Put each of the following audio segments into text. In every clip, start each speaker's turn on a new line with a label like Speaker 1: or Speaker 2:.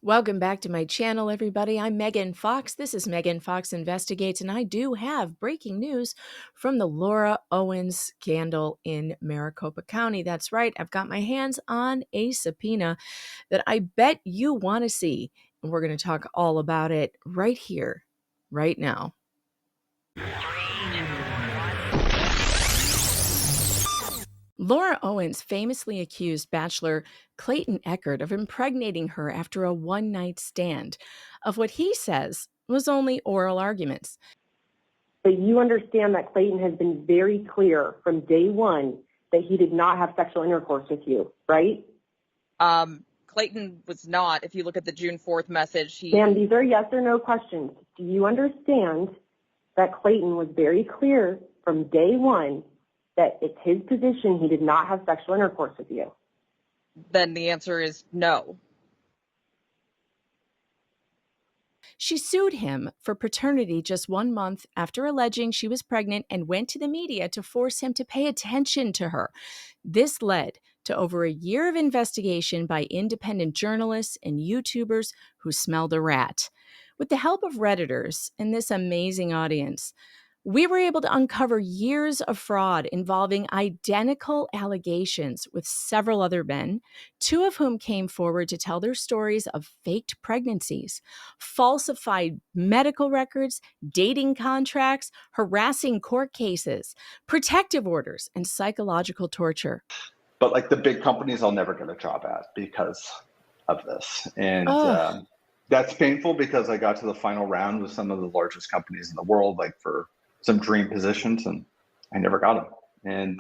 Speaker 1: Welcome back to my channel, everybody. I'm Megan Fox. This is Megan Fox Investigates, and I do have breaking news from the Laura Owens scandal in Maricopa County. That's right. I've got my hands on a subpoena that I bet you want to see, and we're going to talk all about it right here, right now. Laura Owens famously accused bachelor Clayton Echard of impregnating her after a one-night stand of what he says was only oral arguments.
Speaker 2: But you understand that Clayton has been very clear from day one that he did not have sexual intercourse with you, right?
Speaker 3: Clayton was not. If you look at the June 4th message,
Speaker 2: Ma'am, these are yes or no questions. Do you understand that Clayton was very clear from day one that it's his position he did not have sexual intercourse with you?
Speaker 3: Then the answer is no.
Speaker 1: She sued him for paternity just 1 month after alleging she was pregnant and went to the media to force him to pay attention to her. This led to over a year of investigation by independent journalists and YouTubers who smelled a rat. With the help of Redditors and this amazing audience, we were able to uncover years of fraud involving identical allegations with several other men, two of whom came forward to tell their stories of faked pregnancies, falsified medical records, dating contracts, harassing court cases, protective orders, and psychological torture.
Speaker 4: But like the big companies, I'll never get a job at because of this. And that's painful because I got to the final round with some of the largest companies in the world, like for some dream positions, and I never got them. And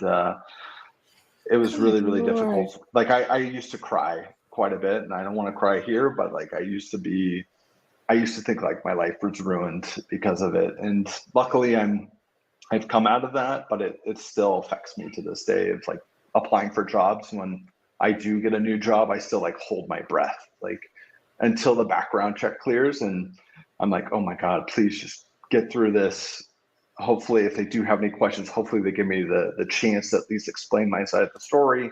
Speaker 4: it was really, really difficult. Like I used to cry quite a bit, and I don't want to cry here, but like I used to think like my life was ruined because of it. And luckily I've come out of that, but it still affects me to this day. It's like applying for jobs. When I do get a new job, I still like hold my breath, like until the background check clears. And I'm like, oh my God, please just get through this. Hopefully, if they do have any questions, hopefully they give me the chance to at least explain my side of the story.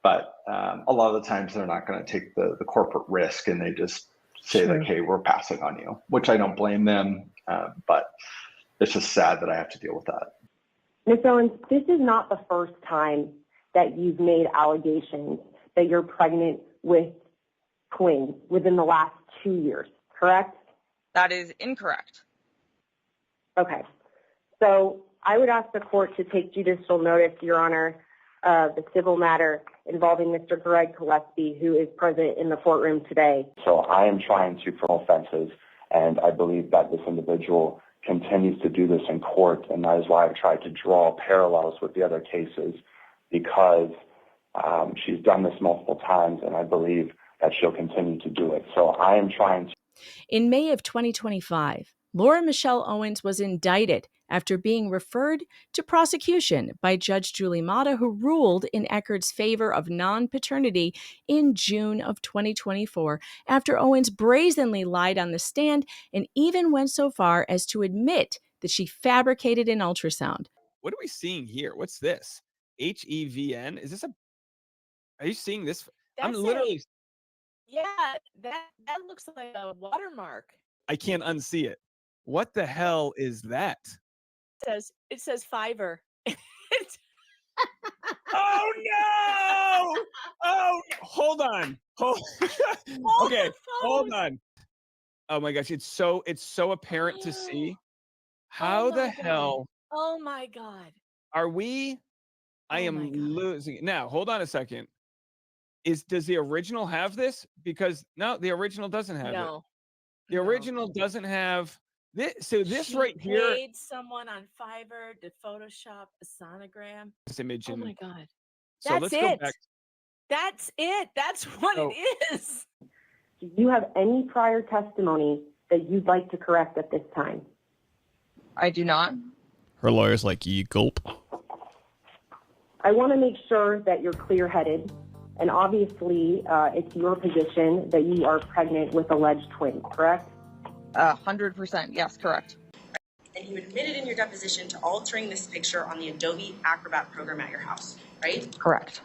Speaker 4: But a lot of the times they're not going to take the corporate risk, and they just say like, hey, we're passing on you, which I don't blame them. But it's just sad that I have to deal with that.
Speaker 2: Ms. Owens, this is not the first time that you've made allegations that you're pregnant with twins within the last 2 years, correct?
Speaker 3: That is incorrect.
Speaker 2: Okay. So I would ask the court to take judicial notice, Your Honor, of the civil matter involving Mr. Greg Gillespie, who is present in the courtroom today.
Speaker 5: So I am trying to prove offenses, and I believe that this individual continues to do this in court, and that is why I've tried to draw parallels with the other cases, because she's done this multiple times, and I believe that she'll continue to do it. So I am trying to.
Speaker 1: In May of 2025, Laura Michelle Owens was indicted after being referred to prosecution by Judge Julie Mata, who ruled in Echard's favor of non-paternity in June of 2024, after Owens brazenly lied on the stand and even went so far as to admit that she fabricated an ultrasound.
Speaker 6: What are we seeing here? What's this? HEVN? Is this are you seeing this?
Speaker 7: That's
Speaker 6: I'm literally.
Speaker 7: Yeah, that looks like a watermark.
Speaker 6: I can't unsee it. What the hell is that?
Speaker 7: It says Fiverr.
Speaker 6: Oh no! Oh, hold on. Okay, hold on. Oh my gosh, it's so apparent to see. How the hell?
Speaker 7: Oh my God.
Speaker 6: Are we? I am losing it. Now, hold on a second. Does the original have this? Because no, the original doesn't have it. The original doesn't have this. So this right here.
Speaker 7: Paid someone on Fiverr to Photoshop a sonogram.
Speaker 6: This image.
Speaker 7: Oh my God.
Speaker 6: So
Speaker 7: That's
Speaker 6: let's
Speaker 7: it.
Speaker 6: go back.
Speaker 7: That's it. That's what it is.
Speaker 2: Do you have any prior testimony that you'd like to correct at this time?
Speaker 3: I do not.
Speaker 8: Her lawyer's like, you gulp.
Speaker 2: I want to make sure that you're clear-headed, and obviously it's your position that you are pregnant with alleged twins, correct?
Speaker 3: 100%, yes, correct.
Speaker 9: And you admitted in your deposition to altering this picture on the Adobe Acrobat program at your house, right?
Speaker 3: Correct.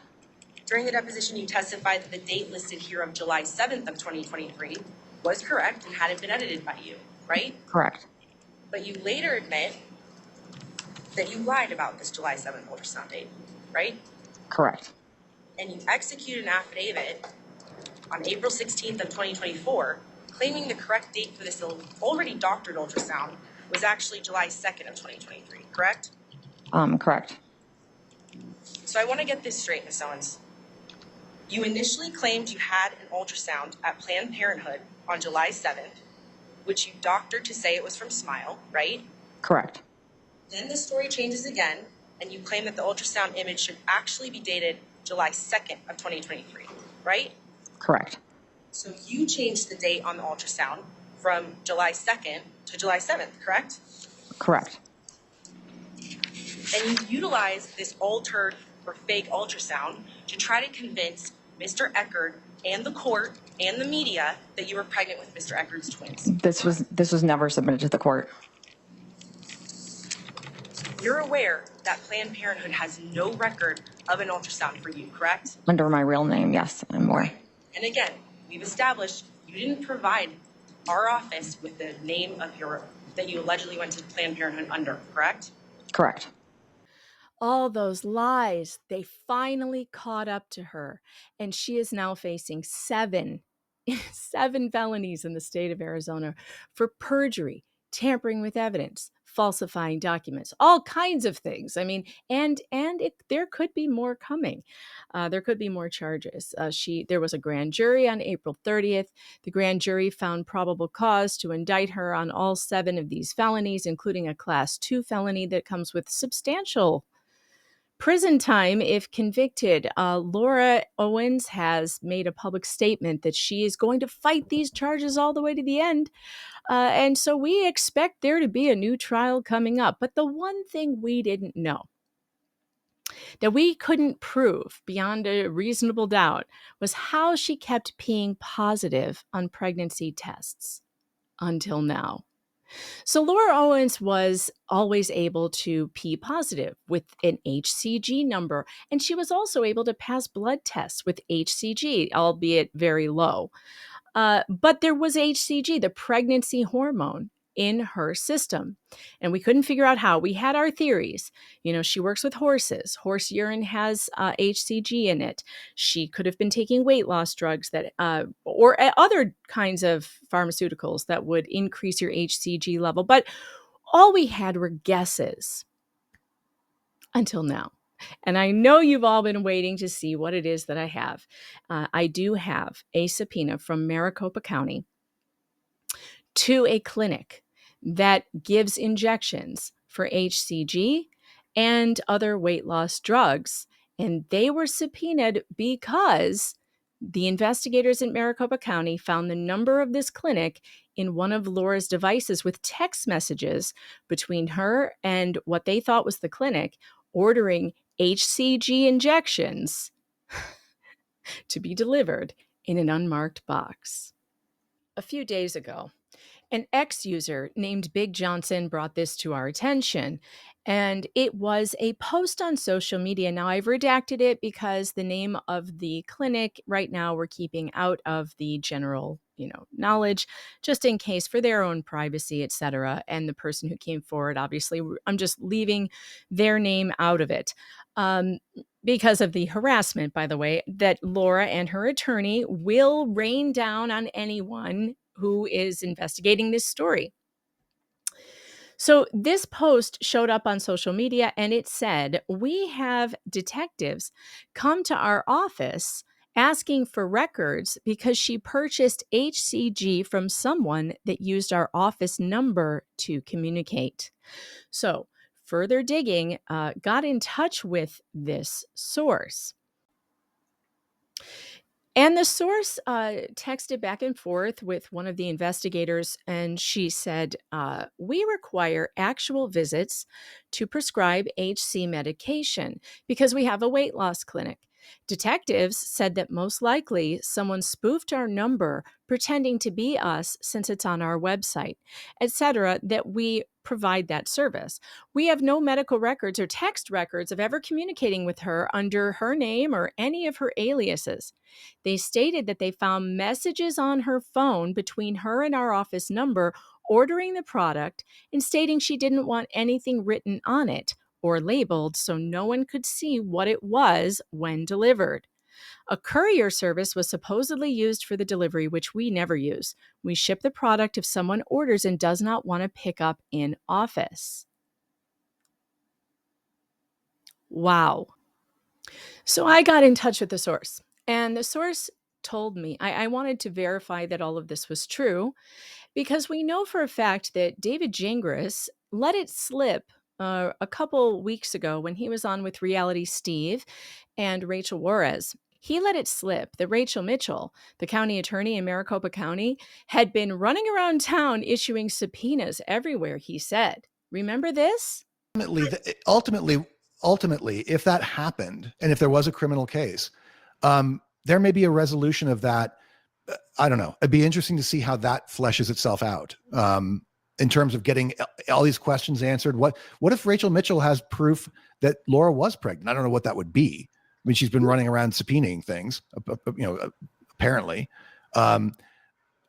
Speaker 9: During the deposition, you testified that the date listed here of July 7th of 2023 was correct and hadn't been edited by you, right?
Speaker 10: Correct.
Speaker 9: But you later admit that you lied about this July 7th ultrasound date, right?
Speaker 10: Correct.
Speaker 9: And you executed an affidavit on April 16th of 2024 claiming the correct date for this already doctored ultrasound was actually July 2nd of 2023, correct?
Speaker 10: Correct.
Speaker 9: So I want to get this straight, Ms. Owens. You initially claimed you had an ultrasound at Planned Parenthood on July 7th, which you doctored to say it was from Smile, right?
Speaker 10: Correct.
Speaker 9: Then the story changes again, and you claim that the ultrasound image should actually be dated July 2nd of 2023, right?
Speaker 10: Correct.
Speaker 9: So you changed the date on the ultrasound from July 2nd to July 7th, correct?
Speaker 10: Correct.
Speaker 9: And you utilized this altered or fake ultrasound to try to convince Mr. Echard and the court and the media that you were pregnant with Mr. Echard's twins.
Speaker 10: This was never submitted to the court.
Speaker 9: You're aware that Planned Parenthood has no record of an ultrasound for you, correct?
Speaker 10: Under my real name, yes, and more.
Speaker 9: And again, we've established you didn't provide our office with the name of that you allegedly went to Planned Parenthood under, correct?
Speaker 10: Correct.
Speaker 1: All those lies, they finally caught up to her, and she is now facing seven felonies in the state of Arizona for perjury, tampering with evidence, falsifying documents, all kinds of things. I mean, there could be more coming. There could be more charges. There was a grand jury on April 30th. The grand jury found probable cause to indict her on all 7 of these felonies, including a Class 2 felony that comes with substantial prison time if convicted. Laura Owens has made a public statement that she is going to fight these charges all the way to the end. And so we expect there to be a new trial coming up. But the one thing we didn't know that we couldn't prove beyond a reasonable doubt was how she kept peeing positive on pregnancy tests until now. So Laura Owens was always able to pee positive with an HCG number, and she was also able to pass blood tests with HCG, albeit very low. But there was HCG, the pregnancy hormone, in her system, and we couldn't figure out how. We had our theories. She works with horses. Horse urine has HCG in it. She could have been taking weight loss drugs or other kinds of pharmaceuticals that would increase your HCG level. But all we had were guesses until now. And I know you've all been waiting to see what it is that I have. I do have a subpoena from Maricopa County to a clinic that gives injections for HCG and other weight loss drugs. And they were subpoenaed because the investigators in Maricopa County found the number of this clinic in one of Laura's devices with text messages between her and what they thought was the clinic ordering HCG injections to be delivered in an unmarked box. A few days ago, an ex-user named Big Johnson brought this to our attention, and it was a post on social media. Now, I've redacted it because the name of the clinic right now we're keeping out of the general, knowledge, just in case for their own privacy, etc. And the person who came forward, obviously, I'm just leaving their name out of it. Because of the harassment, by the way, that Laura and her attorney will rain down on anyone who is investigating this story. So this post showed up on social media and it said, "We have detectives come to our office asking for records because she purchased HCG from someone that used our office number to communicate." So further digging got in touch with this source. And the source texted back and forth with one of the investigators, and she said, "We require actual visits to prescribe HC medication because we have a weight loss clinic. Detectives said that most likely someone spoofed our number pretending to be us since it's on our website, etc., that we provide that service. We have no medical records or text records of ever communicating with her under her name or any of her aliases. They stated that they found messages on her phone between her and our office number ordering the product and stating she didn't want anything written on it or labeled so no one could see what it was when delivered. A courier service was supposedly used for the delivery, which we never use. We ship the product if someone orders and does not want to pick up in office. Wow. So I got in touch with the source, and the source told me I wanted to verify that all of this was true because we know for a fact that David Gingras let it slip a couple weeks ago when he was on with Reality Steve and Rachel Juarez. He let it slip that Rachel Mitchell, the county attorney in Maricopa County, had been running around town issuing subpoenas everywhere, he said. Remember this?
Speaker 11: Ultimately, if that happened, and if there was a criminal case, there may be a resolution of that. I don't know. It'd be interesting to see how that fleshes itself out in terms of getting all these questions answered. What if Rachel Mitchell has proof that Laura was pregnant? I don't know what that would be. I mean, she's been running around subpoenaing things, apparently. I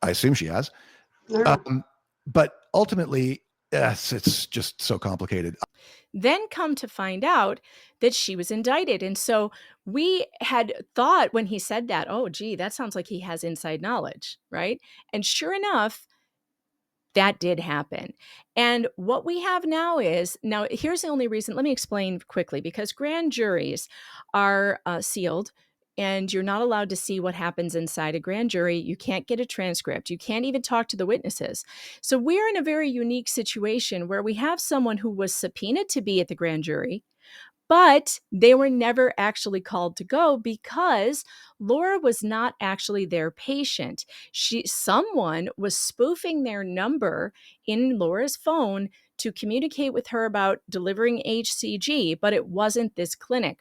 Speaker 11: assume she has. But ultimately, yes, it's just so complicated.
Speaker 1: Then come to find out that she was indicted. And so we had thought when he said that, oh, gee, that sounds like he has inside knowledge, right? And sure enough, that did happen. And what we have now here's the only reason. Let me explain quickly, because grand juries are sealed and you're not allowed to see what happens inside a grand jury. You can't get a transcript. You can't even talk to the witnesses. So we're in a very unique situation where we have someone who was subpoenaed to be at the grand jury, but they were never actually called to go because Laura was not actually their patient. Someone was spoofing their number in Laura's phone to communicate with her about delivering HCG, but it wasn't this clinic.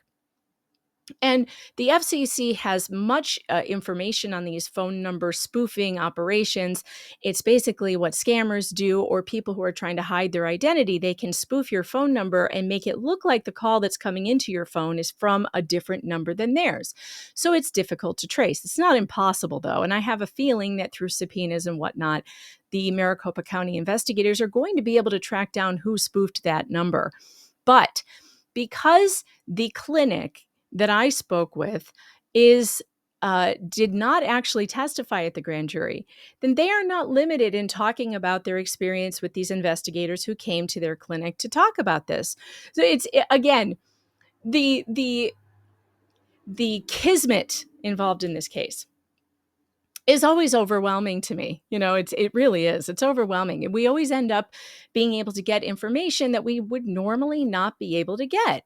Speaker 1: And the FCC has much information on these phone number spoofing operations. It's basically what scammers do, or people who are trying to hide their identity. They can spoof your phone number and make it look like the call that's coming into your phone is from a different number than theirs. So it's difficult to trace. It's not impossible, though. And I have a feeling that through subpoenas and whatnot, the Maricopa County investigators are going to be able to track down who spoofed that number. But because the clinic that I spoke with did not actually testify at the grand jury, then they are not limited in talking about their experience with these investigators who came to their clinic to talk about this. So it's, again, the kismet involved in this case is always overwhelming to me. It really is. It's overwhelming. And we always end up being able to get information that we would normally not be able to get.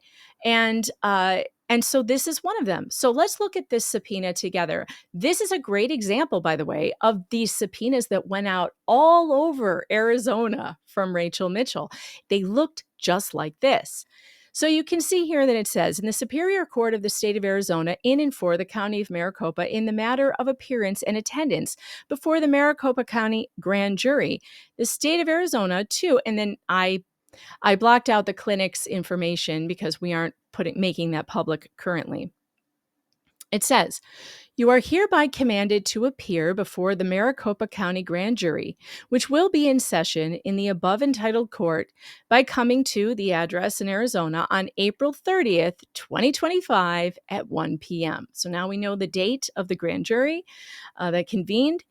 Speaker 1: And so this is one of them. So let's look at this subpoena together. This is a great example, by the way, of these subpoenas that went out all over Arizona from Rachel Mitchell. They looked just like this. So you can see here that it says, in the Superior Court of the State of Arizona, in and for the County of Maricopa, in the matter of appearance and attendance before the Maricopa County Grand Jury, the State of Arizona, too. And then I blocked out the clinic's information because we aren't making that public currently. It says, you are hereby commanded to appear before the Maricopa County Grand Jury, which will be in session in the above entitled court by coming to the address in Arizona on April 30th, 2025 at 1 p.m. So now we know the date of the grand jury that convened.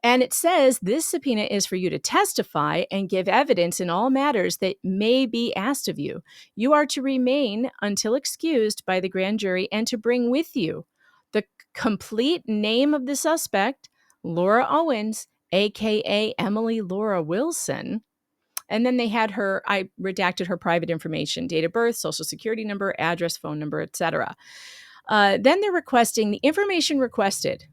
Speaker 1: And it says this subpoena is for you to testify and give evidence in all matters that may be asked of you. You are to remain until excused by the grand jury and to bring with you the complete name of the suspect, Laura Owens, aka Emily Laura Wilson. And then they had I redacted her private information, date of birth, social security number, address, phone number, etc. Then they're requesting the information requested,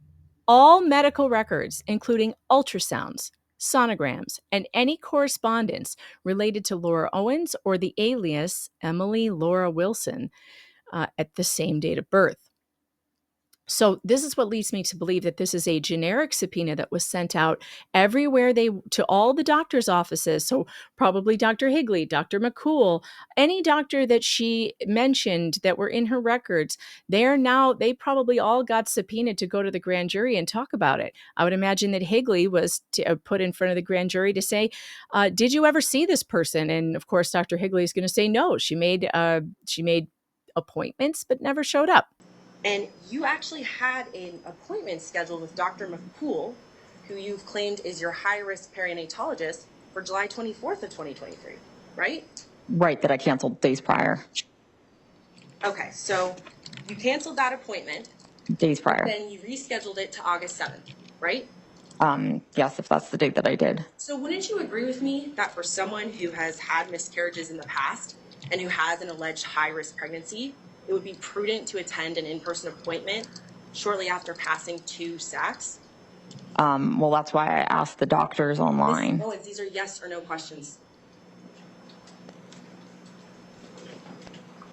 Speaker 1: all medical records, including ultrasounds, sonograms, and any correspondence related to Laura Owens or the alias Emily Laura Wilson at the same date of birth. So this is what leads me to believe that this is a generic subpoena that was sent out everywhere to all the doctor's offices. So probably Dr. Higley, Dr. McCool, any doctor that she mentioned that were in her records, they probably all got subpoenaed to go to the grand jury and talk about it. I would imagine that Higley was put in front of the grand jury to say, did you ever see this person? And of course, Dr. Higley is going to say no. She made appointments, but never showed up.
Speaker 9: And you actually had an appointment scheduled with Dr. McCool, who you've claimed is your high-risk perinatologist, for July 24th of 2023, right?
Speaker 10: Right, that I canceled days prior.
Speaker 9: Okay, so you canceled that appointment.
Speaker 10: Days prior.
Speaker 9: Then you rescheduled it to August 7th, right?
Speaker 10: Yes, if that's the date that I did.
Speaker 9: So wouldn't you agree with me that for someone who has had miscarriages in the past and who has an alleged high-risk pregnancy, it would be prudent to attend an in-person appointment shortly after passing 2 sacs?
Speaker 10: Well, that's why I asked the doctors online.
Speaker 9: Ms. Owens, these are yes or no questions.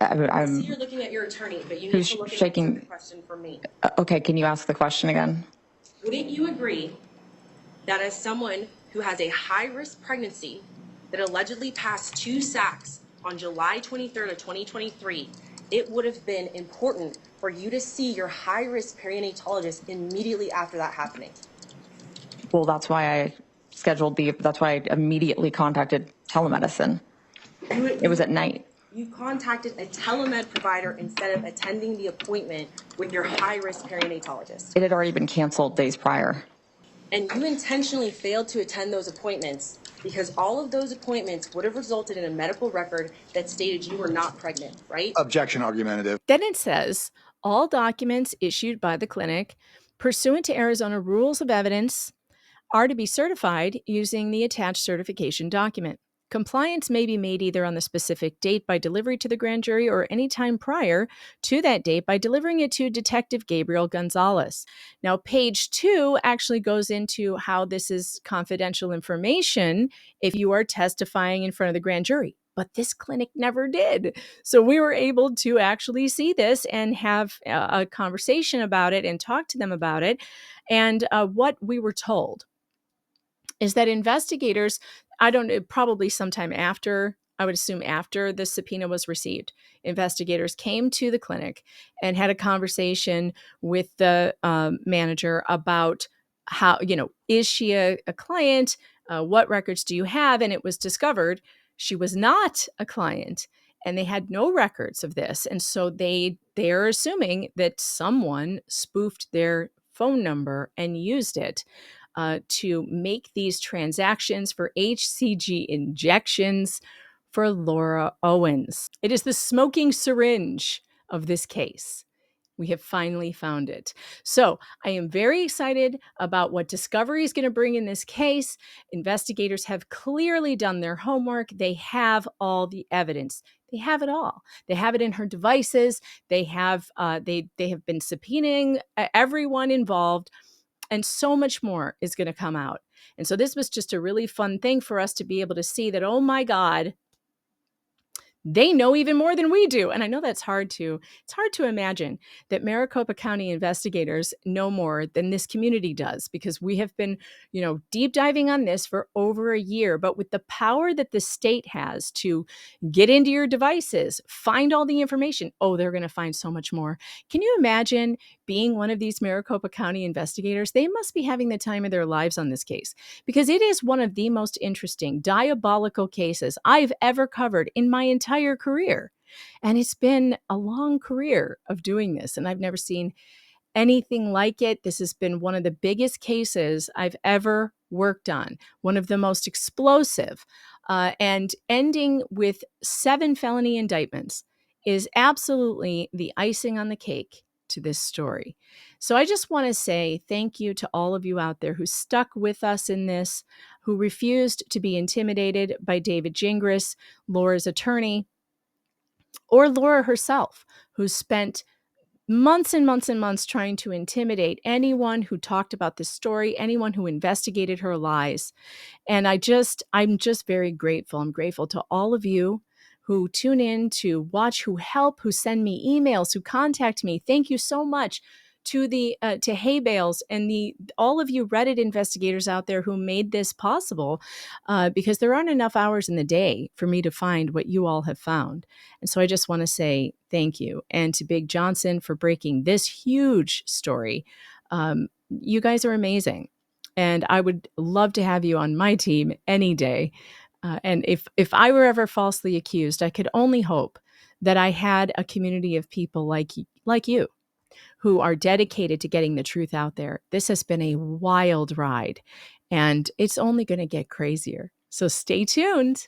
Speaker 9: I see you're looking at your attorney, but you need to look at the question for me.
Speaker 10: Okay, can you ask the question again?
Speaker 9: Wouldn't you agree that as someone who has a high-risk pregnancy that allegedly passed 2 sacs on July 23rd of 2023, it would have been important for you to see your high-risk perinatologist immediately after that happening?
Speaker 10: Well, that's why I that's why I immediately contacted telemedicine. It was at night.
Speaker 9: You contacted a telemed provider instead of attending the appointment with your high-risk perinatologist.
Speaker 10: It had already been canceled days prior.
Speaker 9: And you intentionally failed to attend those appointments because all of those appointments would have resulted in a medical record that stated you were not pregnant, right?
Speaker 12: Objection, argumentative.
Speaker 1: Then it says, all documents issued by the clinic pursuant to Arizona rules of evidence are to be certified using the attached certification document. Compliance may be made either on the specific date by delivery to the grand jury or any time prior to that date by delivering it to Detective Gabriel Gonzalez. Now, page 2 actually goes into how this is confidential information if you are testifying in front of the grand jury. But this clinic never did. So we were able to actually see this and have a conversation about it and talk to them about it. And what we were told is that investigators, probably sometime after, I would assume after the subpoena was received, investigators came to the clinic and had a conversation with the manager about how, is she a client? What records do you have? And it was discovered she was not a client and they had no records of this. And so they're assuming that someone spoofed their phone number and used it to make these transactions for HCG injections for Laura Owens. It is the smoking syringe of this case. We have finally found it. So I am very excited about what discovery is going to bring in this case. Investigators have clearly done their homework. They have all the evidence. They have it all. They have it in her devices. They have they have been subpoenaing everyone involved. And so much more is going to come out. And so this was just a really fun thing for us to be able to see that, oh my God, they know even more than we do. And I know it's hard to imagine that Maricopa County investigators know more than this community does, because we have been, deep diving on this for over a year. But with the power that the state has to get into your devices, find all the information, they're going to find so much more. Can you imagine being one of these Maricopa County investigators? They must be having the time of their lives on this case, because it is one of the most interesting, diabolical cases I've ever covered in my entire career. And it's been a long career of doing this, and I've never seen anything like it. This has been one of the biggest cases I've ever worked on, one of the most explosive, and ending with 7 felony indictments is absolutely the icing on the cake to this story. So I just want to say thank you to all of you out there who stuck with us in this, who refused to be intimidated by David Gingras, Laura's attorney, or Laura herself, who spent months and months and months trying to intimidate anyone who talked about this story, anyone who investigated her lies. And I'm just very grateful. I'm grateful to all of you who tune in to watch, who help, who send me emails, who contact me. Thank you so much to the to hay bales and all of you Reddit investigators out there who made this possible, because there aren't enough hours in the day for me to find what you all have found. And so I just want to say thank you, and to Big Johnson for breaking this huge story. You guys are amazing, and I would love to have you on my team any day. And if I were ever falsely accused, I could only hope that I had a community of people like you who are dedicated to getting the truth out there. This has been a wild ride, and it's only going to get crazier. So stay tuned.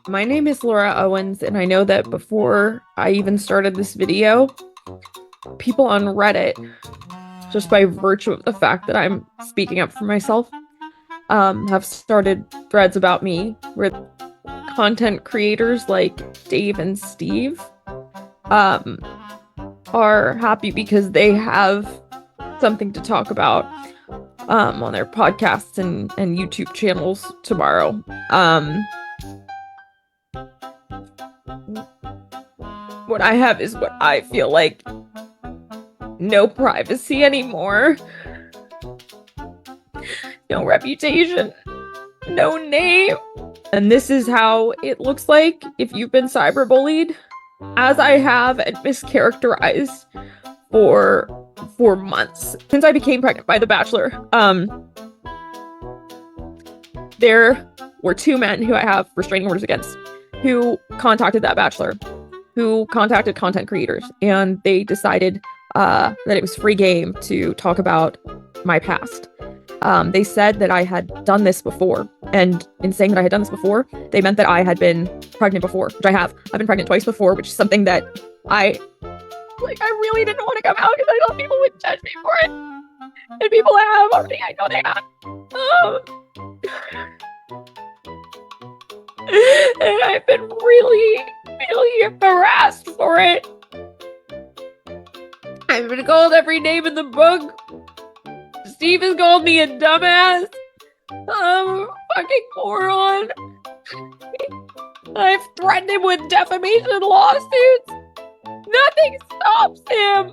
Speaker 12: My name is Laura Owens, and I know that before I even started this video, people on Reddit, just by virtue of the fact that I'm speaking up for myself, have started threads about me where content creators like Dave and Steve are happy because they have something to talk about on their podcasts and YouTube channels tomorrow. What I have is what I feel like: no privacy anymore, no reputation, no name. And this is how it looks like if you've been cyberbullied, as I have, and mischaracterized for months since I became pregnant by The Bachelor. There were two men who I have restraining orders against, who contacted that Bachelor, who contacted content creators, and they decided that it was free game to talk about my past. They said that I had done this before, and in saying that I had done this before, they meant that I had been pregnant before, which I have. I've been pregnant twice before, which is something that I really didn't want to come out because I thought people would judge me for it. And people have already, I know they have. And I've been really, really harassed for it. I've been called every name in the book. Steve has called me a dumbass. Fucking moron. I've threatened him with defamation lawsuits. Nothing stops him.